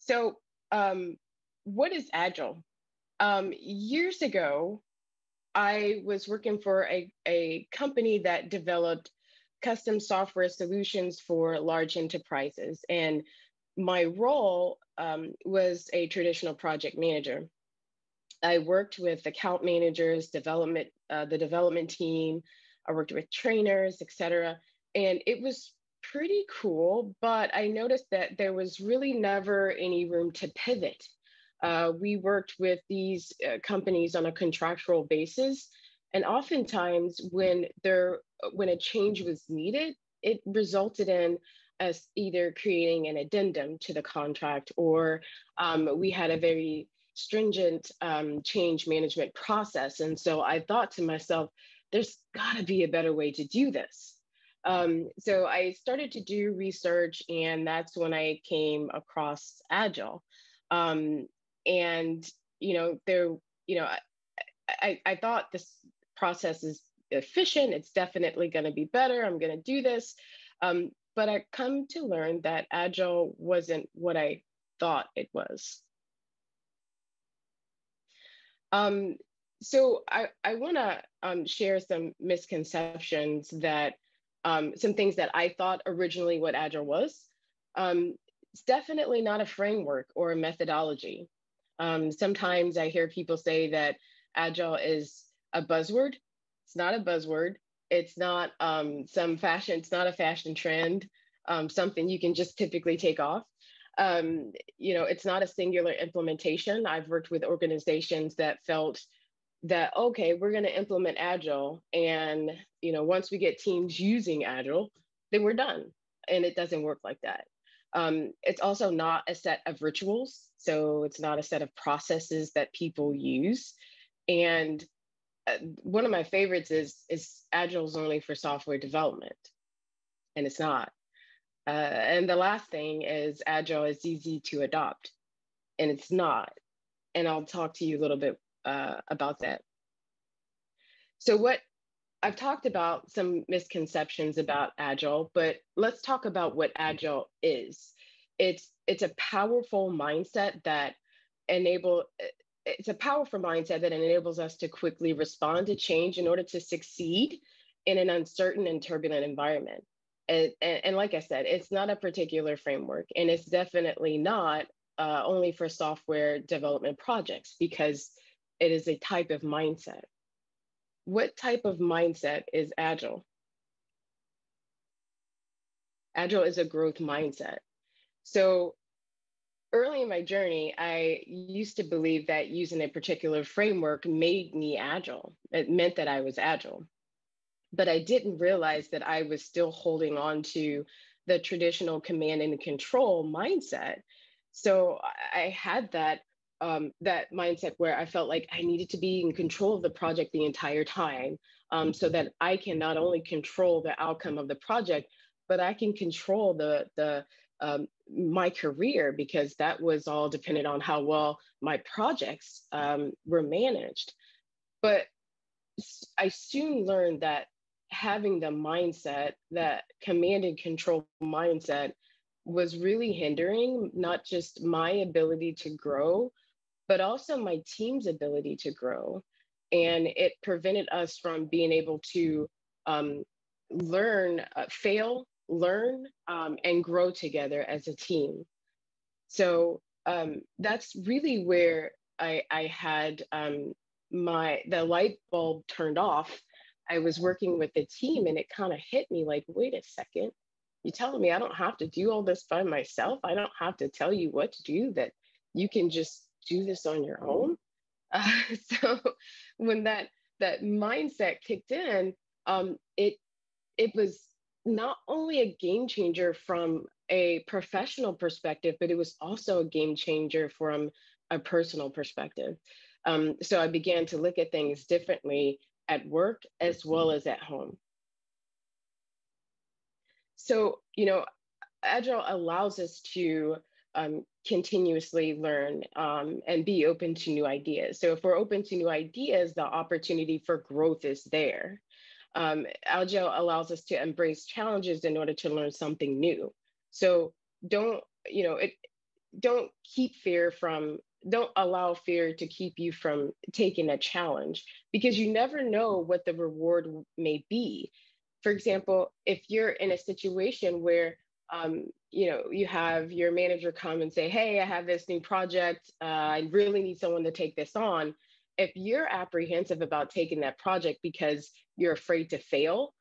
So, what is Agile? Years ago, I was working for a company that developed custom software solutions for large enterprises. And my role was a traditional project manager. I worked with account managers, the development team. I worked with trainers, et cetera. And it was pretty cool, but I noticed that there was really never any room to pivot. We worked with these companies on a contractual basis, and oftentimes when a change was needed, it resulted in us either creating an addendum to the contract, or we had a very stringent change management process. And so I thought to myself, there's got to be a better way to do this. So I started to do research, and that's when I came across Agile. Um, and there, I thought this process is efficient. It's definitely going to be better. I'm going to do this. But I come to learn that Agile wasn't what I thought it was. Um, so I want to share some misconceptions that some things that I thought originally what Agile was. It's definitely not a framework or a methodology. Sometimes I hear people say that Agile is a buzzword. It's not a buzzword. It's not it's not a fashion trend, something you can just typically take off. It's not a singular implementation. I've worked with organizations that felt that, okay, we're going to implement Agile. And, once we get teams using Agile, then we're done. And it doesn't work like that. It's also not a set of rituals. So it's not a set of processes that people use. And one of my favorites is Agile's only for software development. And it's not. And the last thing is Agile is easy to adopt, and it's not. And I'll talk to you a little bit about that. So what I've talked about some misconceptions about Agile, but let's talk about what Agile is. It's a powerful mindset that enable it's a powerful mindset that enables us to quickly respond to change in order to succeed in an uncertain and turbulent environment. And like I said, it's not a particular framework, and it's definitely not only for software development projects, because it is a type of mindset. What type of mindset is Agile? Agile is a growth mindset. So early in my journey, I used to believe that using a particular framework made me Agile. It meant that I was Agile. But I didn't realize that I was still holding on to the traditional command and control mindset. So I had that mindset where I felt like I needed to be in control of the project the entire time, so that I can not only control the outcome of the project, but I can control the my career, because that was all dependent on how well my projects were managed. But I soon learned that having the mindset, that command and control mindset, was really hindering not just my ability to grow, but also my team's ability to grow. And it prevented us from being able to fail, learn, and grow together as a team. So that's really where I had the light bulb turned off. I was working with the team, and it kind of hit me like, wait a second, you're telling me I don't have to do all this by myself? I don't have to tell you what to do, that you can just do this on your own? So when that mindset kicked in, it was not only a game changer from a professional perspective, but it was also a game changer from a personal perspective. So I began to look at things differently at work as well as at home. So, Agile allows us to continuously learn and be open to new ideas. So if we're open to new ideas, the opportunity for growth is there. Agile allows us to embrace challenges in order to learn something new. So don't, don't keep fear from, don't allow fear to keep you from taking a challenge, because you never know what the reward may be. For example, if you're in a situation where you have your manager come and say, hey, I have this new project, I really need someone to take this on. If you're apprehensive about taking that project because you're afraid to fail,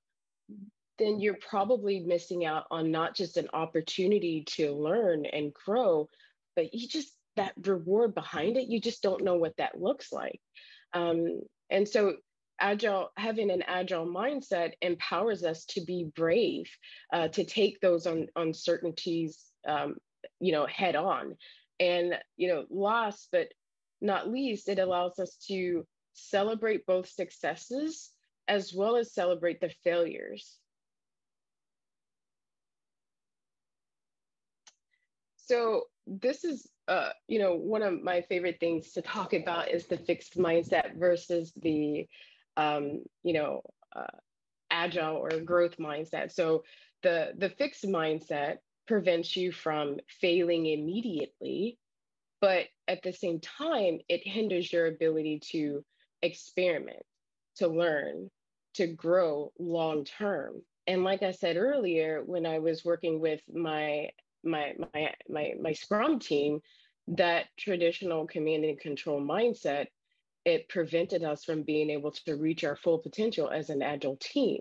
then you're probably missing out on not just an opportunity to learn and grow, but you just, that reward behind it, you just don't know what that looks like. And so having an agile mindset empowers us to be brave, to take those uncertainties, head on. And, last but not least, it allows us to celebrate both successes as well as celebrate the failures. So this is, one of my favorite things to talk about is the fixed mindset versus the, um, you know, uh, agile or growth mindset. So the fixed mindset prevents you from failing immediately, but at the same time, it hinders your ability to experiment, to learn, to grow long term. And like I said earlier, when I was working with my Scrum team, that traditional command and control mindset, it prevented us from being able to reach our full potential as an agile team.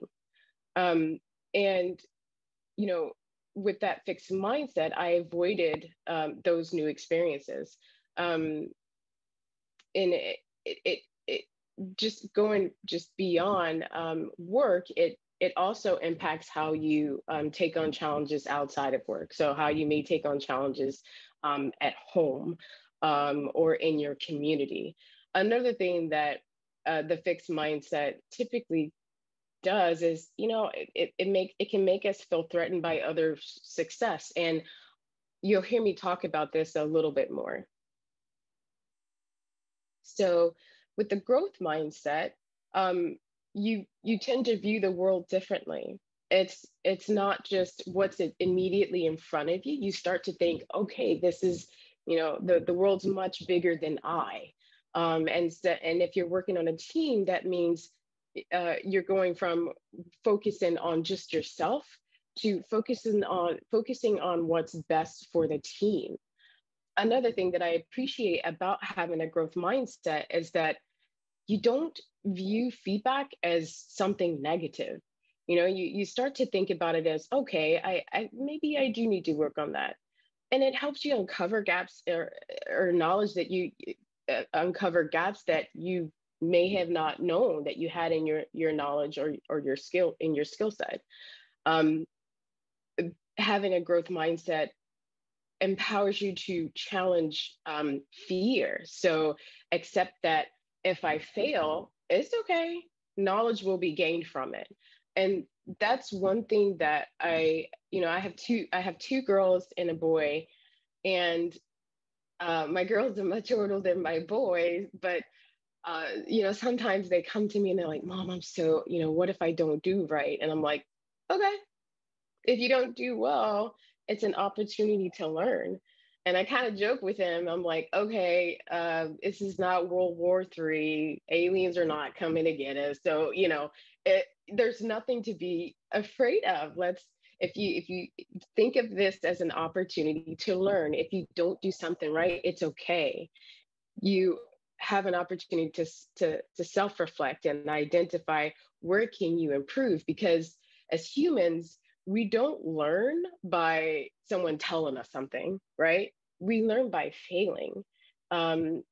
And you know, with that fixed mindset, I avoided those new experiences. Um, and it just going just beyond work, it also impacts how you take on challenges outside of work. So how you may take on challenges at home, or in your community. Another thing that the fixed mindset typically does is, it can make us feel threatened by other success. And you'll hear me talk about this a little bit more. So with the growth mindset, you tend to view the world differently. It's not just what's immediately in front of you. You start to think, okay, this is, the world's much bigger than I. And if you're working on a team, that means you're going from focusing on just yourself to focusing on what's best for the team. Another thing that I appreciate about having a growth mindset is that you don't view feedback as something negative. You start to think about it as, okay, I maybe I do need to work on that. And it helps you uncover gaps, or knowledge that you uncover gaps that you may have not known that you had in your knowledge, or your skill set. Um, Having a growth mindset empowers you to challenge fear. So accept that if I fail, it's okay. Knowledge will be gained from it. And that's one thing that I have two girls and a boy, and my girls are much older than my boys, but sometimes they come to me and they're like, Mom, I'm so, what if I don't do right? And I'm like, okay, if you don't do well, it's an opportunity to learn. And I kind of joke with him. I'm like, okay, this is not World War III. Aliens are not coming to get us. So, there's nothing to be afraid of. If you think of this as an opportunity to learn, if you don't do something right, it's okay. You have an opportunity to self-reflect and identify where can you improve, because as humans, we don't learn by someone telling us something, right? We learn by failing. And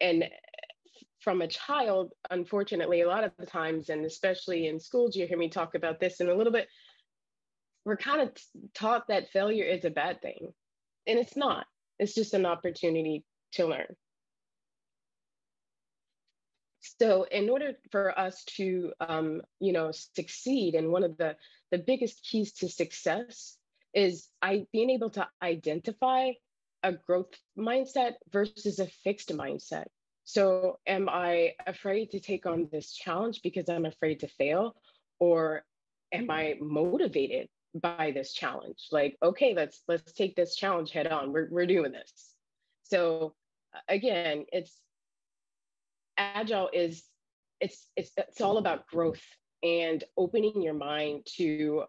from a child, unfortunately, a lot of the times, and especially in schools, you hear me talk about this in a little bit, we're kind of taught that failure is a bad thing. And it's not, it's just an opportunity to learn. So in order for us to, succeed, and one of the biggest keys to success is being able to identify a growth mindset versus a fixed mindset. So am I afraid to take on this challenge because I'm afraid to fail? Or am I motivated by this challenge? Like, okay, let's take this challenge head on. We're doing this. So again, agile is it's all about growth and opening your mind to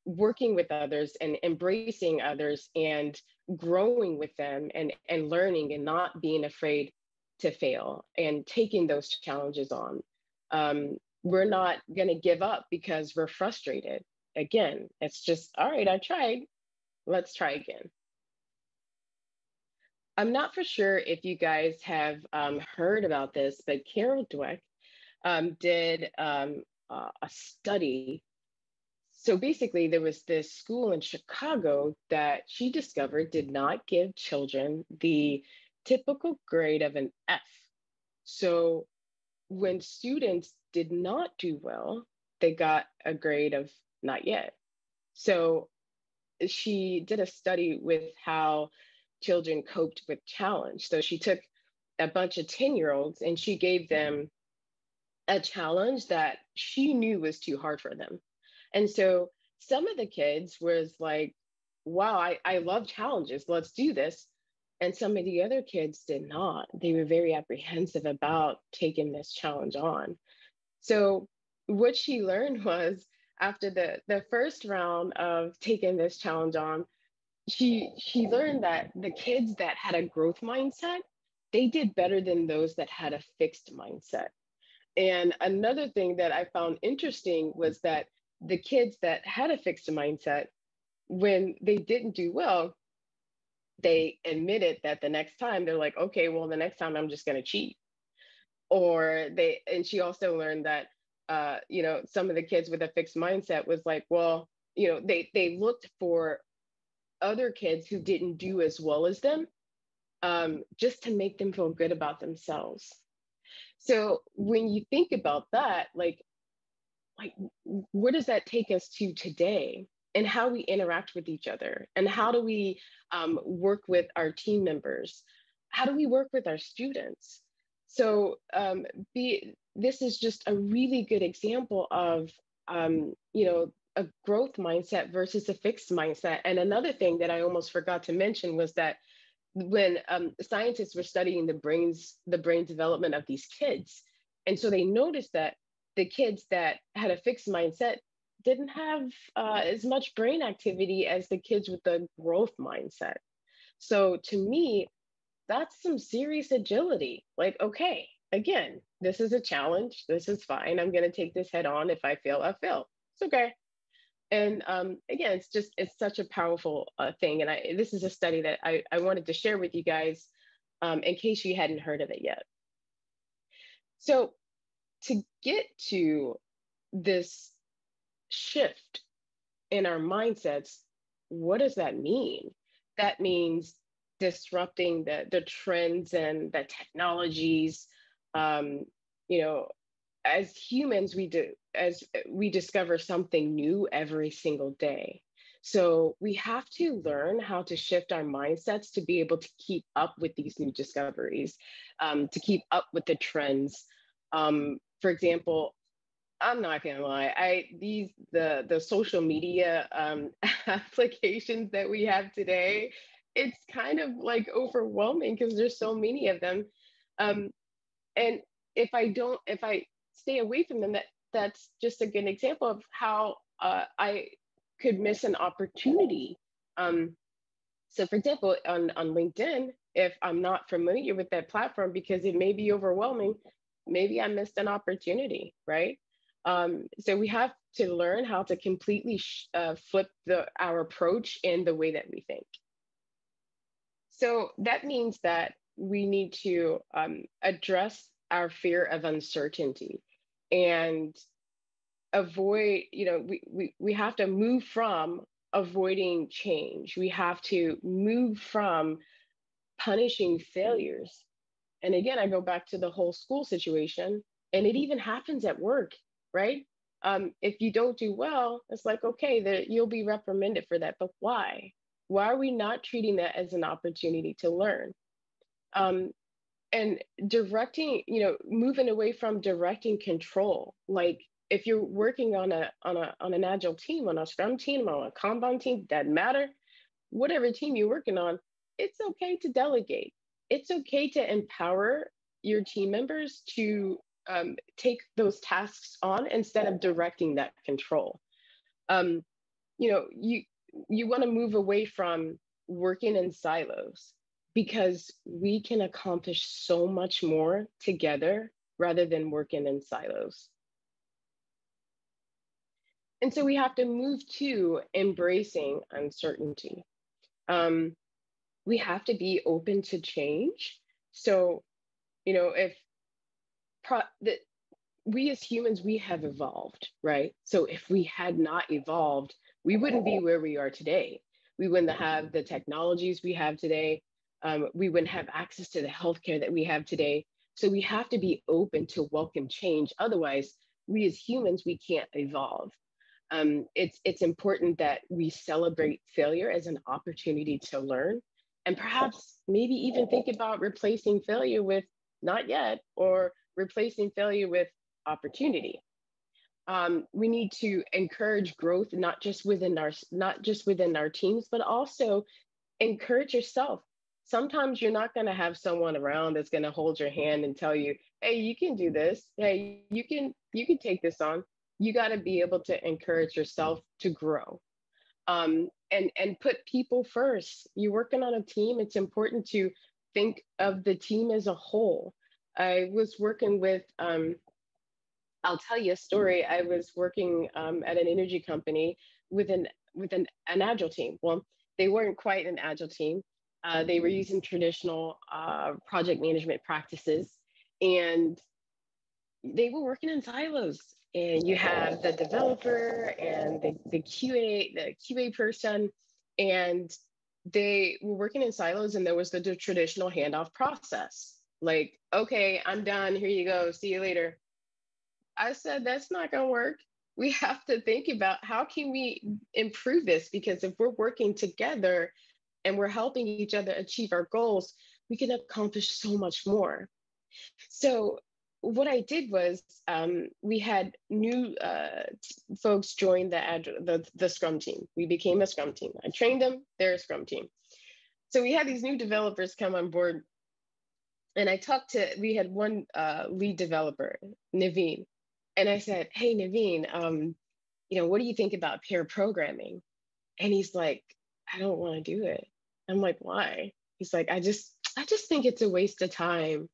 working with others and embracing others and growing with them and learning and not being afraid to fail and taking those challenges on. We're not going to give up because we're frustrated. Again, it's just, all right, I tried, let's try again. I'm not for sure if you guys have heard about this, but Carol Dweck did a study. So basically, there was this school in Chicago that she discovered did not give children the typical grade of an F. So when students did not do well, they got a grade of not yet. So she did a study with how children coped with challenge. So she took a bunch of 10-year-olds and she gave them a challenge that she knew was too hard for them. And so some of the kids was like, wow, I love challenges. Let's do this. And some of the other kids did not. They were very apprehensive about taking this challenge on. So what she learned was after the first round of taking this challenge on, she learned that the kids that had a growth mindset, they did better than those that had a fixed mindset. And another thing that I found interesting was that the kids that had a fixed mindset, when they didn't do well, they admitted that the next time they're like, okay, well, the next time I'm just going to cheat. And she also learned that, some of the kids with a fixed mindset was like, well, they looked for other kids who didn't do as well as them, just to make them feel good about themselves. So when you think about that, like where does that take us to today, and how we interact with each other, and how do we work with our team members, how do we work with our students? So this is just a really good example of a growth mindset versus a fixed mindset. And another thing that I almost forgot to mention was that when scientists were studying the brain development of these kids, and so they noticed that the kids that had a fixed mindset didn't have as much brain activity as the kids with the growth mindset. So to me, that's some serious agility. Like, okay, again, this is a challenge. This is fine. I'm going to take this head on. If I fail, I fail. It's okay. And again, it's such a powerful thing. And this is a study that I wanted to share with you guys in case you hadn't heard of it yet. So to get to this shift in our mindsets, what does that mean? That means disrupting the trends and the technologies. You know, as humans, as we discover something new every single day. So we have to learn how to shift our mindsets to be able to keep up with these new discoveries, to keep up with the trends. For example, I'm not gonna lie, the social media applications that we have today, it's kind of like overwhelming because there's so many of them. Um, and if I stay away from them, that's just a good example of how I could miss an opportunity. So for example, on LinkedIn, if I'm not familiar with that platform because it may be overwhelming, maybe I missed an opportunity, right? So we have to learn how to completely flip our approach in the way that we think. So that means that we need to address our fear of uncertainty and avoid, we have to move from avoiding change. We have to move from punishing failures. And again, I go back to the whole school situation, and it even happens at work, right? If you don't do well, it's like, okay, you'll be reprimanded for that, but why? Why are we not treating that as an opportunity to learn? And directing, moving away from directing control. Like if you're working on an agile team, on a scrum team, on a Kanban team, doesn't matter. Whatever team you're working on, it's okay to delegate. It's okay to empower your team members to take those tasks on instead of directing that control. Um, you want to move away from working in silos because we can accomplish so much more together rather than working in silos. And so we have to move to embracing uncertainty. Um, we have to be open to change. So, if that we as humans, we have evolved, right? So if we had not evolved, we wouldn't be where we are today. We wouldn't have the technologies we have today. We wouldn't have access to the healthcare that we have today. So we have to be open to welcome change. Otherwise, we as humans, we can't evolve. It's important that we celebrate failure as an opportunity to learn, and perhaps maybe even think about replacing failure with not yet, or replacing failure with opportunity. We need to encourage growth, not just within our teams, but also encourage yourself. Sometimes you're not going to have someone around that's going to hold your hand and tell you, "Hey, you can do this. Hey, you can take this on." You got to be able to encourage yourself to grow, and put people first. You're working on a team. It's important to think of the team as a whole. I was working with I'll tell you a story. I was working at an energy company with an agile team. Well, they weren't quite an agile team. They were using traditional project management practices, and they were working in silos. And you have the developer and the QA person, and they were working in silos. And there was the traditional handoff process. Like, okay, I'm done. Here you go. See you later. I said, that's not going to work. We have to think about how can we improve this, because if we're working together and we're helping each other achieve our goals, we can accomplish so much more. So what I did was we had new folks join the Scrum team. We became a Scrum team. I trained them. They're a Scrum team. So we had these new developers come on board, and we had one lead developer, Naveen. And I said, "Hey, Naveen, what do you think about pair programming?" And he's like, "I don't want to do it." I'm like, "Why?" He's like, I just think it's a waste of time."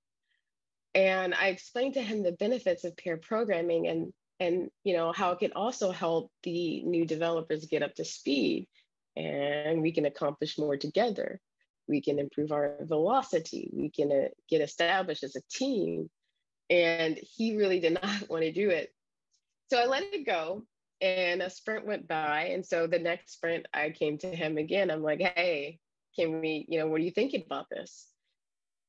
And I explained to him the benefits of pair programming, and how it can also help the new developers get up to speed, and we can accomplish more together. We can improve our velocity. We can get established as a team. And he really did not want to do it. So I let it go, and a sprint went by. And so the next sprint, I came to him again. I'm like, "Hey, what do you think about this?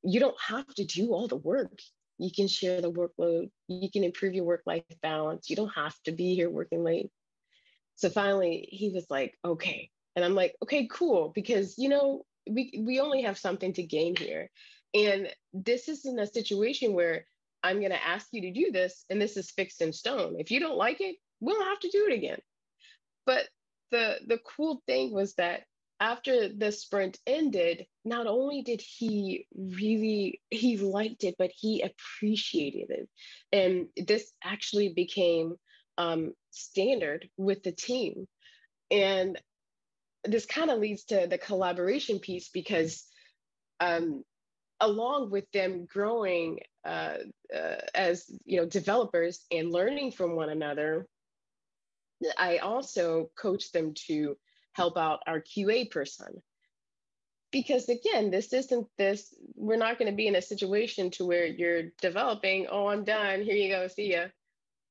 You don't have to do all the work. You can share the workload. You can improve your work-life balance. You don't have to be here working late." So finally, he was like, "Okay." And I'm like, "Okay, cool." Because, we only have something to gain here. And this isn't a situation where I'm going to ask you to do this and this is fixed in stone. If you don't like it, we'll have to do it again. But the cool thing was that after the sprint ended, not only did he liked it, but he appreciated it. And this actually became standard with the team. And this kind of leads to the collaboration piece, because along with them growing as developers and learning from one another, I also coach them to help out our QA person. Because again, we're not going to be in a situation to where you're developing, "Oh, I'm done, here you go, see ya."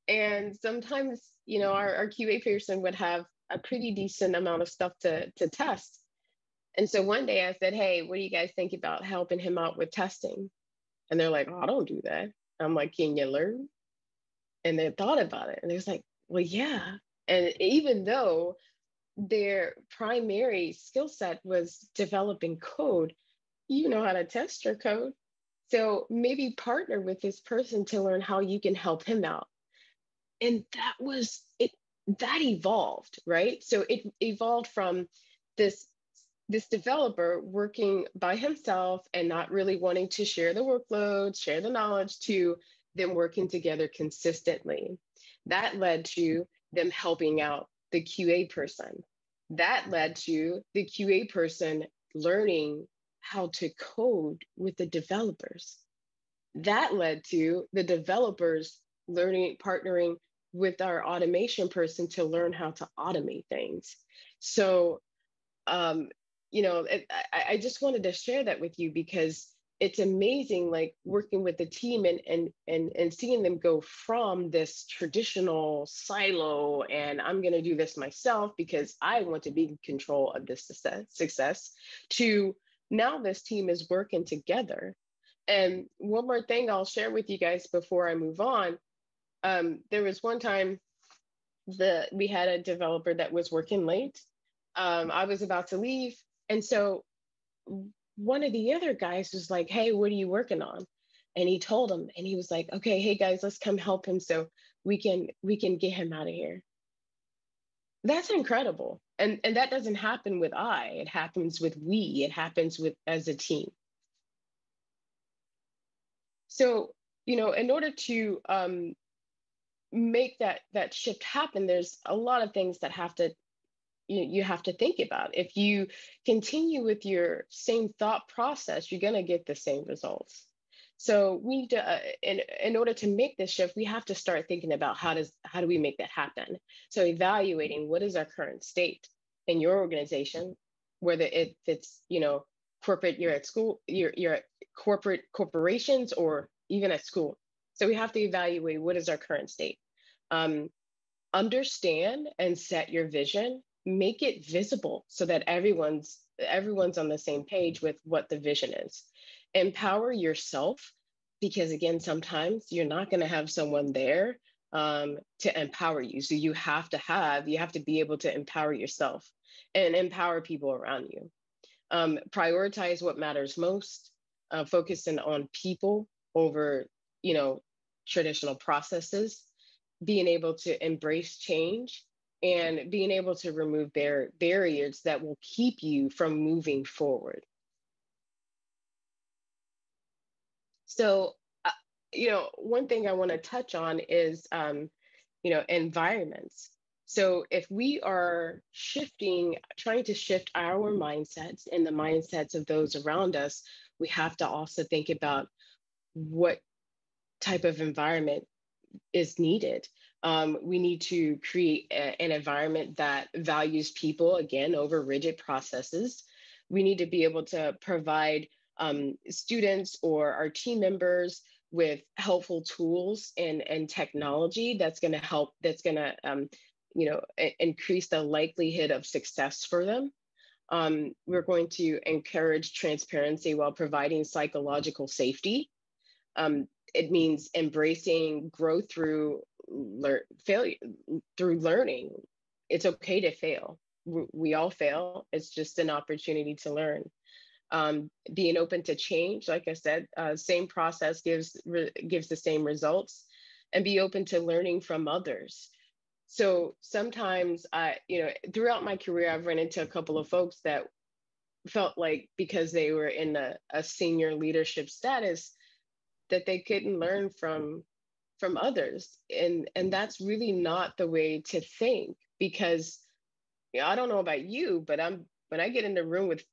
And sometimes, our QA person would have a pretty decent amount of stuff to test. And so one day I said, "Hey, what do you guys think about helping him out with testing?" And they're like, "Oh, I don't do that." I'm like, "Can you learn?" And they thought about it, and they was like, "Well, yeah." And even though their primary skill set was developing code, you know how to test your code. So maybe partner with this person to learn how you can help him out. And that was it. That evolved, right? So it evolved from this this developer working by himself and not really wanting to share the workload, share the knowledge, to them working together consistently. That led to them helping out the QA person. That led to the QA person learning how to code with the developers. That led to the developers learning, partnering with our automation person to learn how to automate things. So um, I just wanted to share that with you because it's amazing, like working with the team and seeing them go from this traditional silo and I'm going to do this myself because I want to be in control of this success to now this team is working together. And one more thing I'll share with you guys before I move on. There was one time we had a developer that was working late. I was about to leave. And so one of the other guys was like, "Hey, what are you working on?" And he told him, and he was like, "Okay, hey guys, let's come help him so we can get him out of here." That's incredible. And that doesn't happen with it happens with we, it happens with as a team. So, in order to make that shift happen, there's a lot of things that you have to think about. If you continue with your same thought process, you're going to get the same results. So we need to, in order to make this shift, we have to start thinking about how do we make that happen. So evaluating what is our current state in your organization, whether it's corporate, you're at school, you're at corporations, or even at school. So we have to evaluate what is our current state. Um, Understand and set your vision, make it visible so that everyone's on the same page with what the vision is. Empower yourself, because again, sometimes you're not going to have someone there to empower you. So you have to be able to empower yourself and empower people around you. Prioritize what matters most, focusing on people over traditional processes, being able to embrace change, and being able to remove barriers that will keep you from moving forward. So, one thing I want to touch on is, environments. So, if we are trying to shift our mindsets and the mindsets of those around us, we have to also think about what type of environment is needed. We need to create an environment that values people, again, over rigid processes. We need to be able to provide students or our team members with helpful tools and technology that's going to help, that's going to, increase the likelihood of success for them. We're going to encourage transparency while providing psychological safety. It means embracing growth through failure, through learning. It's okay to fail. We all fail. It's just an opportunity to learn. Being open to change, like I said, same process gives the same results, and be open to learning from others. So sometimes throughout my career, I've run into a couple of folks that felt like because they were in a senior leadership status that they couldn't learn from others, and that's really not the way to think, because I don't know about you, but when I get in the room with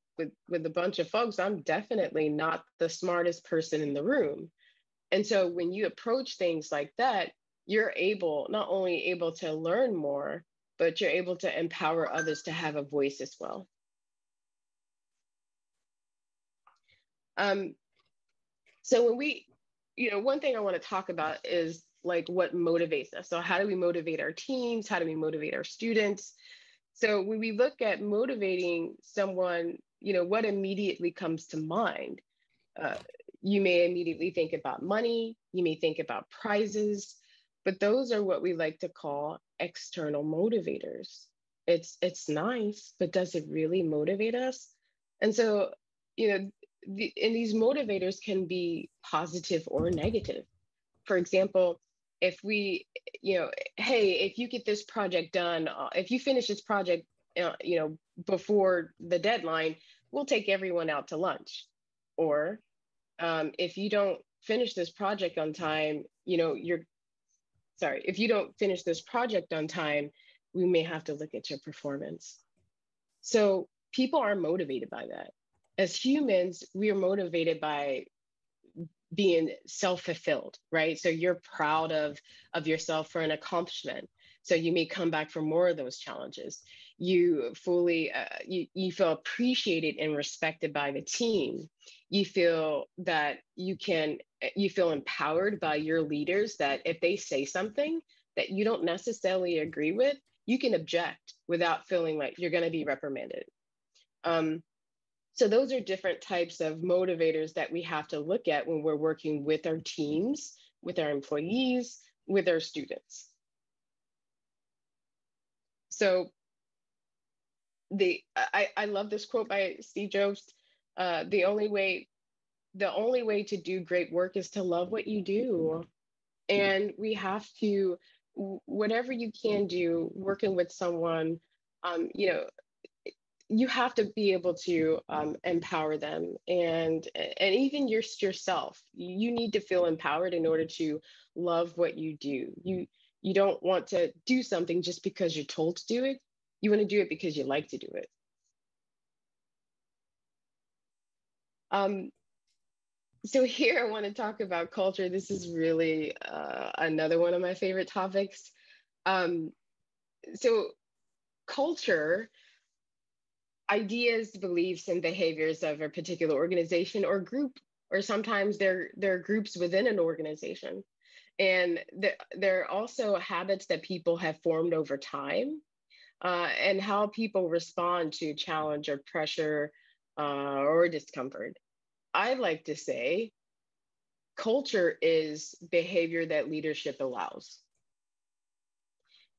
a bunch of folks, I'm definitely not the smartest person in the room. And so when you approach things like that, you're not only able to learn more, but you're able to empower others to have a voice as well. So one thing I want to talk about is like what motivates us. So how do we motivate our teams? How do we motivate our students? So when we look at motivating someone, what immediately comes to mind? You may immediately think about money, you may think about prizes, but those are what we like to call external motivators. It's nice, but does it really motivate us? And so, and these motivators can be positive or negative. For example, if we, hey, if you get this project done, if you finish this project, before the deadline, we'll take everyone out to lunch. Or if you don't finish this project on time, if you don't finish this project on time, we may have to look at your performance. So people are motivated by that. As humans, we are motivated by being self-fulfilled, right? So you're proud of yourself for an accomplishment. So you may come back for more of those challenges. You fully you feel appreciated and respected by the team. You feel that you feel empowered by your leaders, that if they say something that you don't necessarily agree with, you can object without feeling like you're going to be reprimanded. So those are different types of motivators that we have to look at when we're working with our teams, with our employees, with our students. So I love this quote by Steve Jobs. The only way to do great work is to love what you do. And we have to, whatever you can do, working with someone, you have to be able to empower them, and even yourself. You need to feel empowered in order to love what you do. You don't want to do something just because you're told to do it. You want to do it because you like to do it. So here I want to talk about culture. This is really another one of my favorite topics. Um, so culture, ideas, beliefs, and behaviors of a particular organization or group, or sometimes they're groups within an organization. And there are also habits that people have formed over time, and how people respond to challenge or pressure or discomfort. I like to say culture is behavior that leadership allows.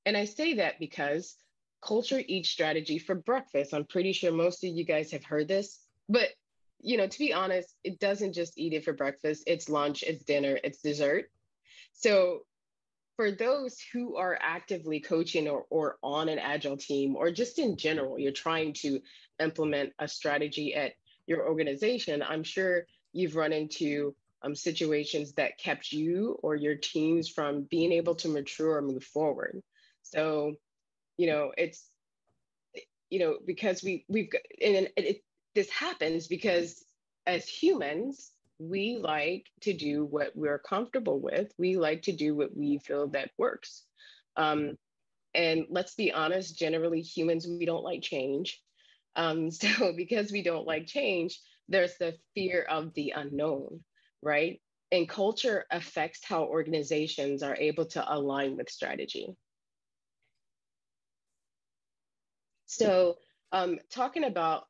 And I say that because culture eats strategy for breakfast. I'm pretty sure most of you guys have heard this, but to be honest, it doesn't just eat it for breakfast. It's lunch, it's dinner, it's dessert. So for those who are actively coaching or on an agile team, or just in general, you're trying to implement a strategy at your organization, I'm sure you've run into situations that kept you or your teams from being able to mature or move forward. So, it's, because we've got, and this happens because as humans, we like to do what we're comfortable with. We like to do what we feel that works. And let's be honest, generally humans, we don't like change. So because we don't like change, there's the fear of the unknown, right? And culture affects how organizations are able to align with strategy. So talking about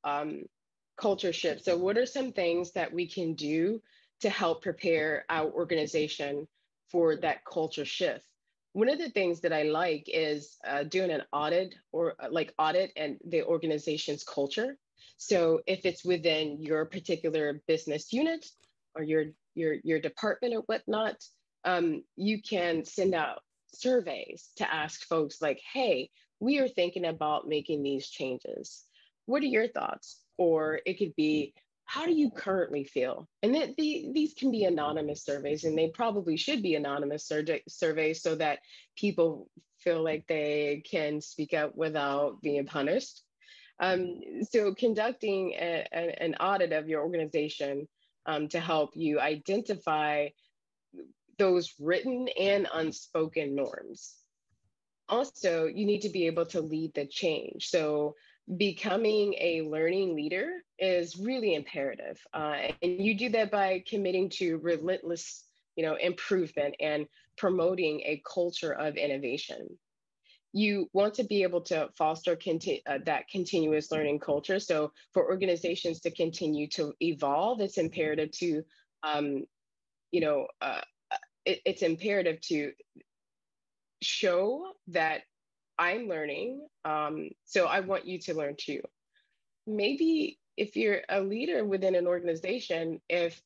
culture shift. So what are some things that we can do to help prepare our organization for that culture shift? One of the things that I like is doing an audit, or audit and the organization's culture. So if it's within your particular business unit or your department or whatnot, you can send out surveys to ask folks like, hey, we are thinking about making these changes. What are your thoughts? Or it could be, how do you currently feel? And these can be anonymous surveys, and they probably should be anonymous surveys so that people feel like they can speak up without being punished. So conducting an audit of your organization to help you identify those written and unspoken norms. Also, you need to be able to lead the change. So becoming a learning leader is really imperative. And you do that by committing to relentless, improvement and promoting a culture of innovation. You want to be able to foster that continuous learning culture. So for organizations to continue to evolve, it's imperative to, you know, uh, it's imperative to show that I'm learning. So I want you to learn too. Maybe if you're a leader within an organization, if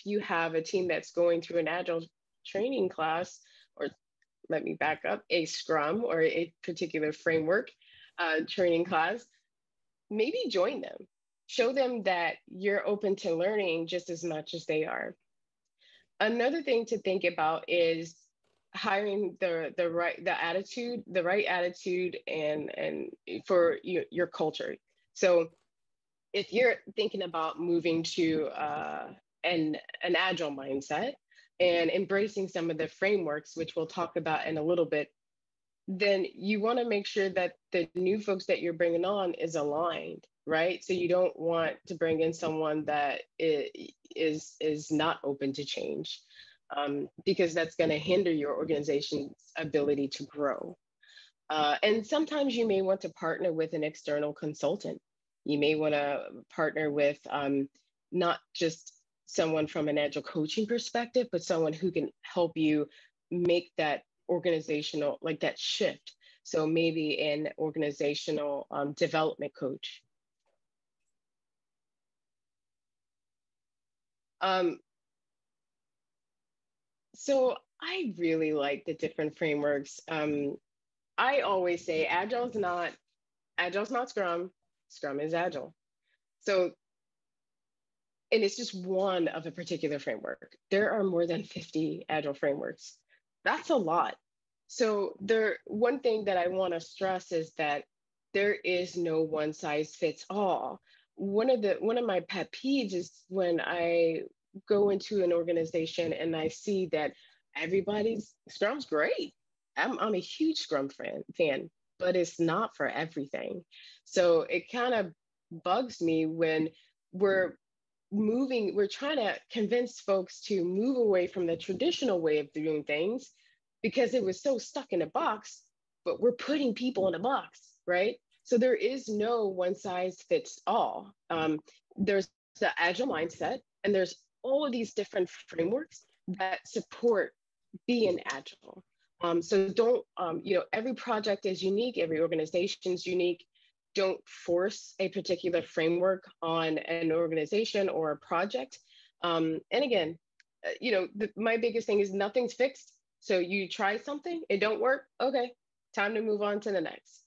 you have a team that's going through an agile training class, or let me back up, a Scrum or a particular framework training class, maybe join them. Show them that you're open to learning just as much as they are. Another thing to think about is hiring the right attitude and for your culture. So if you're thinking about moving to an agile mindset and embracing some of the frameworks, which we'll talk about in a little bit, then you want to make sure that the new folks that you're bringing on is aligned, right? So you don't want to bring in someone that is not open to change, because that's going to hinder your organization's ability to grow. And sometimes you may want to partner with an external consultant. You may want to partner with not just someone from an agile coaching perspective, but someone who can help you make that organizational, like that shift. So maybe an organizational development coach. So I really like the different frameworks. I always say Agile's not Scrum, Scrum is Agile. So, and it's just one of a particular framework. There are more than 50 Agile frameworks. That's a lot. So one thing that I want to stress is that there is no one size fits all. One of my pet peeves is when I go into an organization and I see that everybody's Scrum's great. I'm a huge Scrum fan, but it's not for everything. So it kind of bugs me when we're we're trying to convince folks to move away from the traditional way of doing things because it was so stuck in a box, but we're putting people in a box, right? So there is no one size fits all. There's the agile mindset, and there's all of these different frameworks that support being agile. So don't, every project is unique, every organization is unique. Don't force a particular framework on an organization or a project. And again, my biggest thing is nothing's fixed. So you try something, it don't work. Okay, time to move on to the next.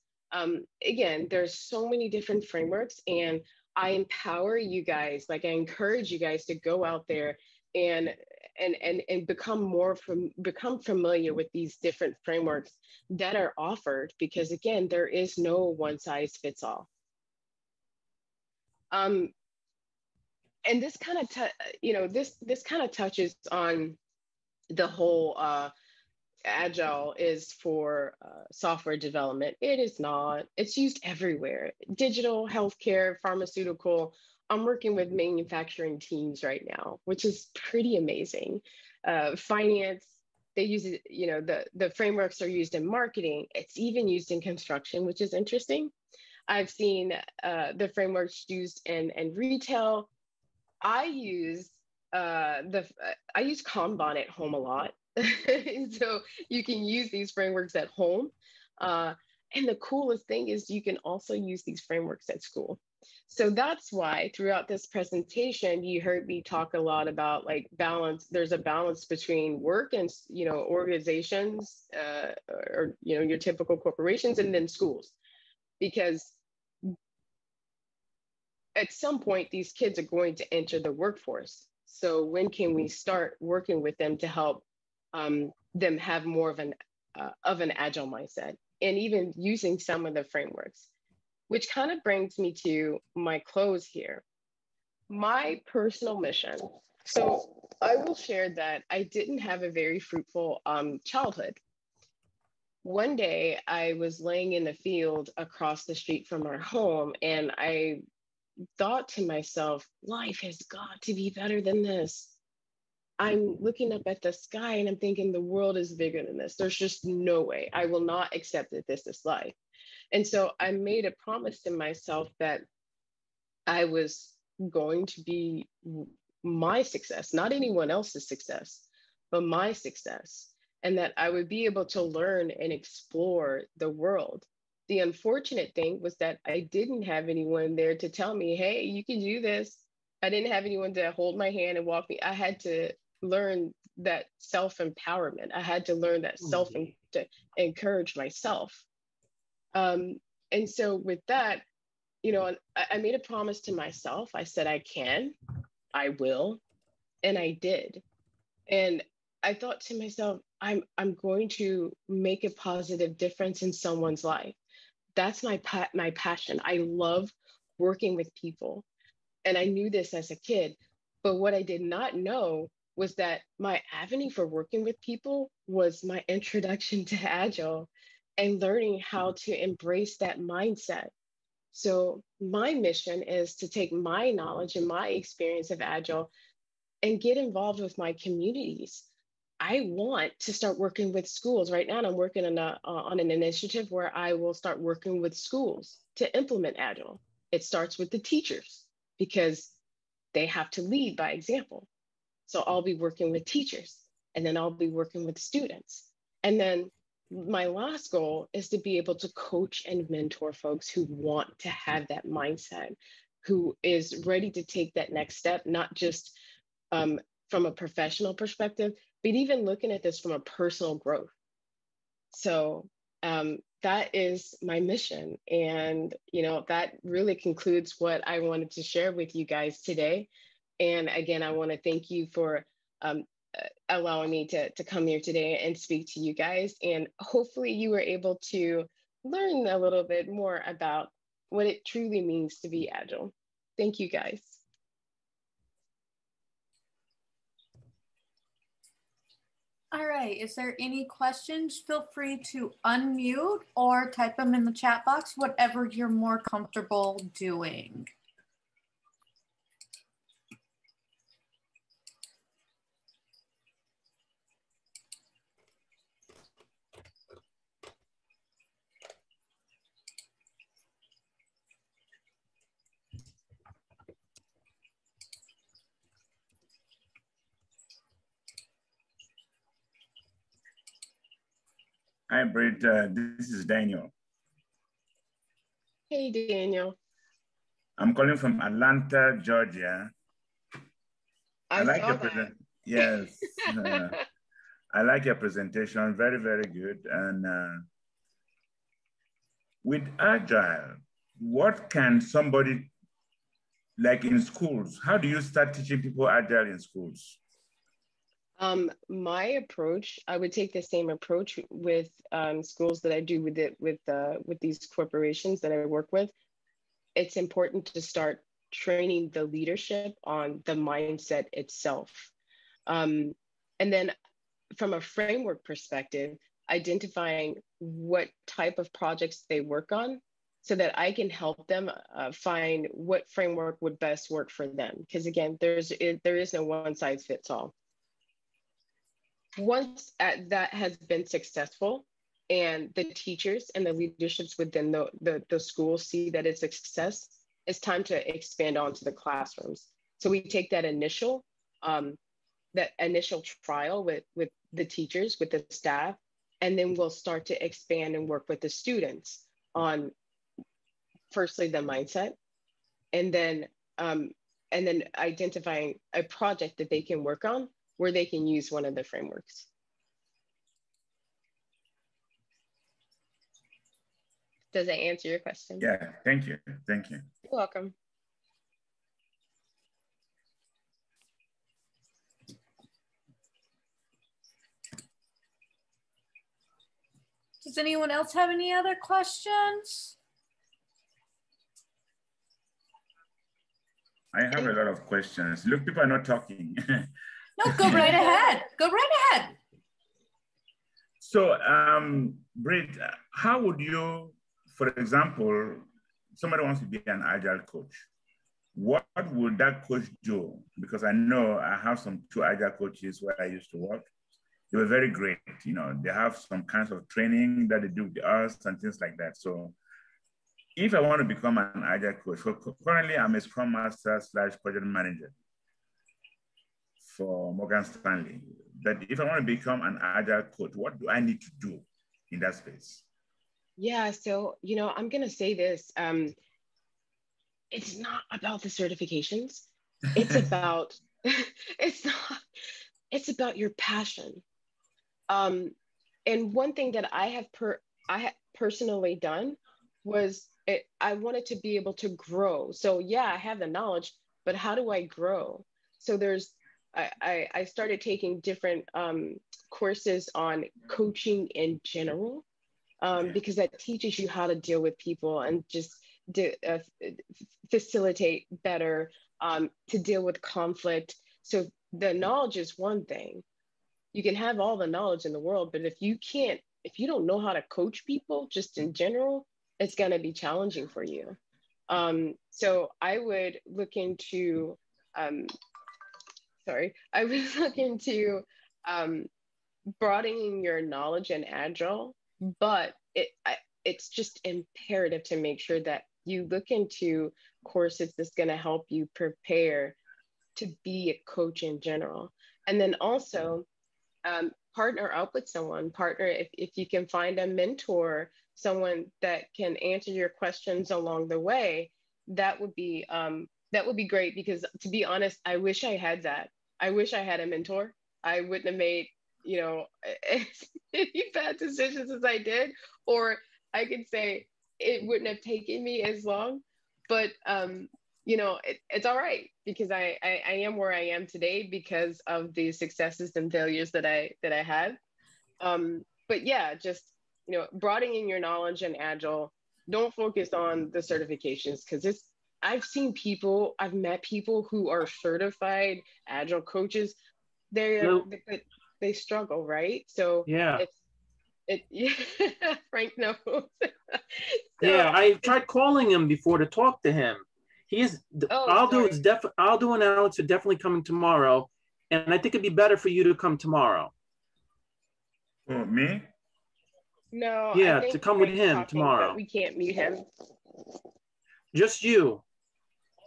Again, there's so many different frameworks, and I empower you guys, like I encourage you guys to go out there and become familiar with these different frameworks that are offered, because again, there is no one size fits all. And this kind of this kind of touches on the whole agile is for software development. It is not. It's used everywhere. Digital, healthcare, pharmaceutical. I'm working with manufacturing teams right now, which is pretty amazing. Finance, they use it, the frameworks are used in marketing. It's even used in construction, which is interesting. I've seen the frameworks used in retail. I use I use Kanban at home a lot. So you can use these frameworks at home. And the coolest thing is you can also use these frameworks at school. So that's why throughout this presentation, you heard me talk a lot about like balance. There's a balance between work and, organizations, or, your typical corporations, and then schools, because at some point, these kids are going to enter the workforce. So when can we start working with them to help them have more of an agile mindset, and even using some of the frameworks, which kind of brings me to my close here. My personal mission. So I will share that I didn't have a very fruitful childhood. One day I was laying in the field across the street from our home, and I thought to myself, life has got to be better than this. I'm looking up at the sky and I'm thinking the world is bigger than this. There's just no way. I will not accept that this is life. And so I made a promise to myself that I was going to be my success, not anyone else's success, but my success, and that I would be able to learn and explore the world. The unfortunate thing was that I didn't have anyone there to tell me, hey, you can do this. I didn't have anyone to hold my hand and walk me. I had to learn that self-empowerment. I had to learn that to encourage myself. And so with that, I made a promise to myself. I said, I can, I will, and I did. And I thought to myself, I'm going to make a positive difference in someone's life. That's my passion. I love working with people. And I knew this as a kid. But what I did not know was that my avenue for working with people was my introduction to Agile and learning how to embrace that mindset. So, my mission is to take my knowledge and my experience of Agile and get involved with my communities. I want to start working with schools. Right now, I'm working on an initiative where I will start working with schools to implement Agile. It starts with the teachers because they have to lead by example. So I'll be working with teachers, and then I'll be working with students. And then my last goal is to be able to coach and mentor folks who want to have that mindset, who is ready to take that next step, not just from a professional perspective, but even looking at this from a personal growth. So that is my mission. And, that really concludes what I wanted to share with you guys today. And again, I want to thank you for allowing me to come here today and speak to you guys. And hopefully you were able to learn a little bit more about what it truly means to be Agile. Thank you, guys. All right, is there any questions? Feel free to unmute or type them in the chat box, whatever you're more comfortable doing. Hi, Britt. This is Daniel. Hey, Daniel. I'm calling from Atlanta, Georgia. I like your presentation. Yes. I like your presentation. Very, very good. And with Agile, what can somebody, like in schools, how do you start teaching people Agile in schools? My approach, I would take the same approach with schools that I do with these corporations that I work with. It's important to start training the leadership on the mindset itself. And then from a framework perspective, identifying what type of projects they work on so that I can help them find what framework would best work for them. Because again, there is no one size fits all. Once that has been successful and the teachers and the leaderships within the school see that it's a success, it's time to expand onto the classrooms. So we take that initial trial with the teachers, with the staff, and then we'll start to expand and work with the students on firstly the mindset, and then identifying a project that they can work on where they can use one of the frameworks. Does that answer your question? Yeah, thank you. Thank you. You're welcome. Does anyone else have any other questions? I have a lot of questions. Look, people are not talking. No, go right ahead. Go right ahead. So, Britt, how would you, for example, somebody wants to be an Agile coach. What would that coach do? Because I know I have two Agile coaches where I used to work. They were very great. They have some kinds of training that they do with us and things like that. So if I want to become an Agile coach, currently I'm a Scrum Master / project manager for Morgan Stanley. But if I want to become an Agile coach, what do I need to do in that space? Yeah, so, I'm going to say this. It's not about the certifications. It's about, it's about your passion. And one thing that I have personally done was I wanted to be able to grow. So yeah, I have the knowledge, but how do I grow? So I started taking different courses on coaching in general, because that teaches you how to deal with people and just facilitate better, to deal with conflict. So the knowledge is one thing. You can have all the knowledge in the world, but if you don't know how to coach people just in general, it's going to be challenging for you. So I would look into, I would look into broadening your knowledge in Agile, but it's just imperative to make sure that you look into courses that's going to help you prepare to be a coach in general. And then also partner up with someone, if you can find a mentor, someone that can answer your questions along the way, that would be great, because to be honest, I wish I had that. I wish I had a mentor. I wouldn't have made, as many bad decisions as I did, or I could say it wouldn't have taken me as long. But it's all right, because I am where I am today because of the successes and failures that I had. But yeah, just broadening your knowledge in Agile. Don't focus on the certifications, because I've met people who are certified Agile coaches. They struggle, right? So yeah. Yeah, Frank knows. Yeah, I tried calling him before to talk to him. Aldo and Alex are definitely coming tomorrow, and I think it'd be better for you to come tomorrow. Oh, me? No. Yeah, to come with him tomorrow. But we can't mute him. Just you.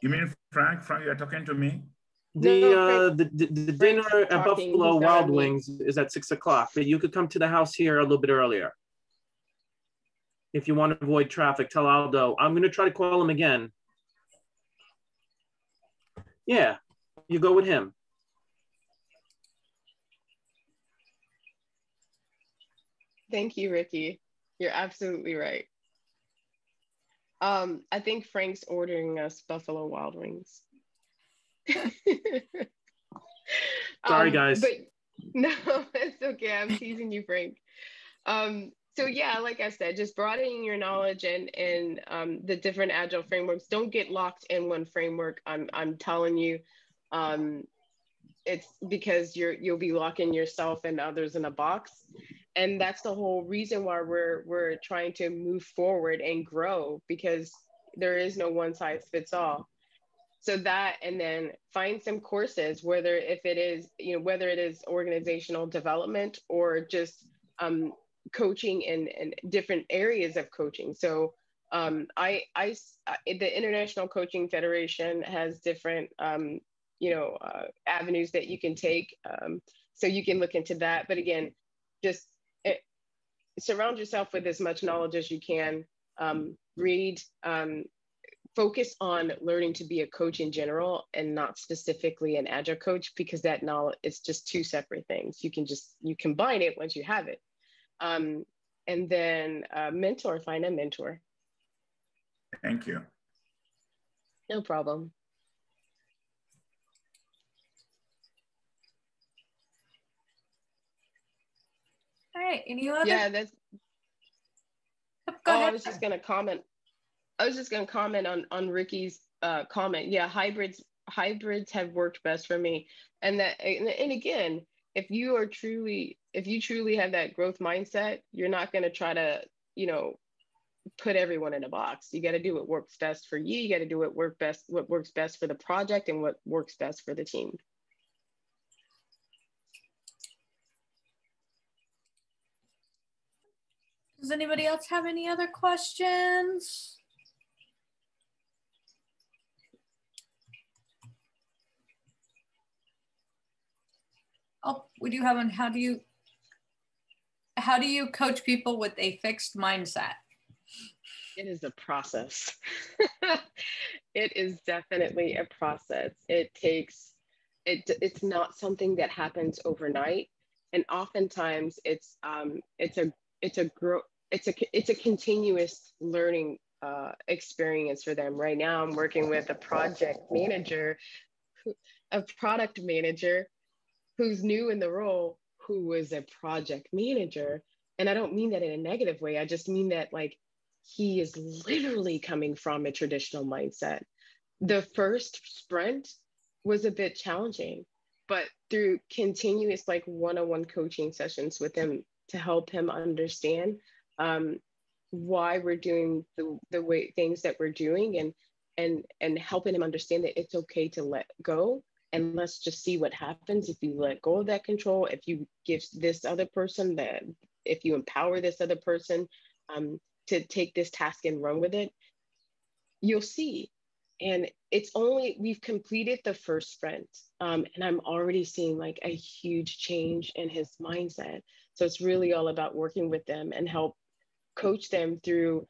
You mean Frank? Frank, you're talking to me? The dinner at Buffalo Wild Wings is at 6 o'clock, but you could come to the house here a little bit earlier. If you want to avoid traffic, tell Aldo. I'm going to try to call him again. Yeah, you go with him. Thank you, Ricky. You're absolutely right. I think Frank's ordering us Buffalo Wild Wings. Sorry, guys. But no, it's okay. I'm teasing you, Frank. So yeah, like I said, just broadening your knowledge and the different Agile frameworks. Don't get locked in one framework. I'm telling you, it's because you'll be locking yourself and others in a box. And that's the whole reason why we're trying to move forward and grow, because there is no one size fits all. So that, and then find some courses, whether it is organizational development or just coaching in different areas of coaching. So the International Coaching Federation has different avenues that you can take. So you can look into that. But again, just surround yourself with as much knowledge as you can. Read, focus on learning to be a coach in general and not specifically an Agile coach, because that knowledge is just two separate things. You combine it once you have it. And then find a mentor. Thank you. No problem. All right, any other? Yeah, that's. Go ahead. I was just gonna comment on Ricky's comment. Yeah, hybrids have worked best for me, and again, if you truly have that growth mindset, you're not gonna try to put everyone in a box. You got to do what works best for you. You got to do what works best for the project and what works best for the team. Does anybody else have any other questions? Oh, we do have one. How do you coach people with a fixed mindset? It is a process. It is definitely a process. It's not something that happens overnight, and oftentimes it's a continuous learning experience for them. Right now, I'm working with a project manager, a product manager who's new in the role, who was a project manager. And I don't mean that in a negative way. I just mean that like he is literally coming from a traditional mindset. The first sprint was a bit challenging, but through continuous like one-on-one coaching sessions with him to help him understand why we're doing the way things that we're doing, and helping him understand that it's okay to let go, and let's just see what happens if you let go of that control, if you give this other person that, if you empower this other person to take this task and run with it, you'll see. And it's only, we've completed the first sprint, and I'm already seeing like a huge change in his mindset. So it's really all about working with them and help coach them through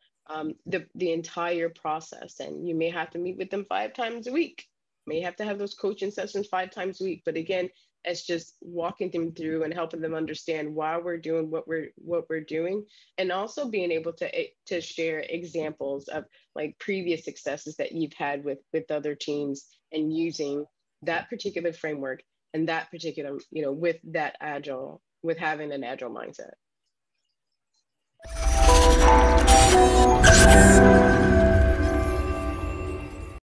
the entire process. And you may have to meet with them 5 times a week, may have to have those coaching sessions 5 times a week. But again, it's just walking them through and helping them understand why we're doing what we're doing, and also being able to share examples of like previous successes that you've had with other teams, and using that particular framework and that particular, with that agile, with having an agile mindset.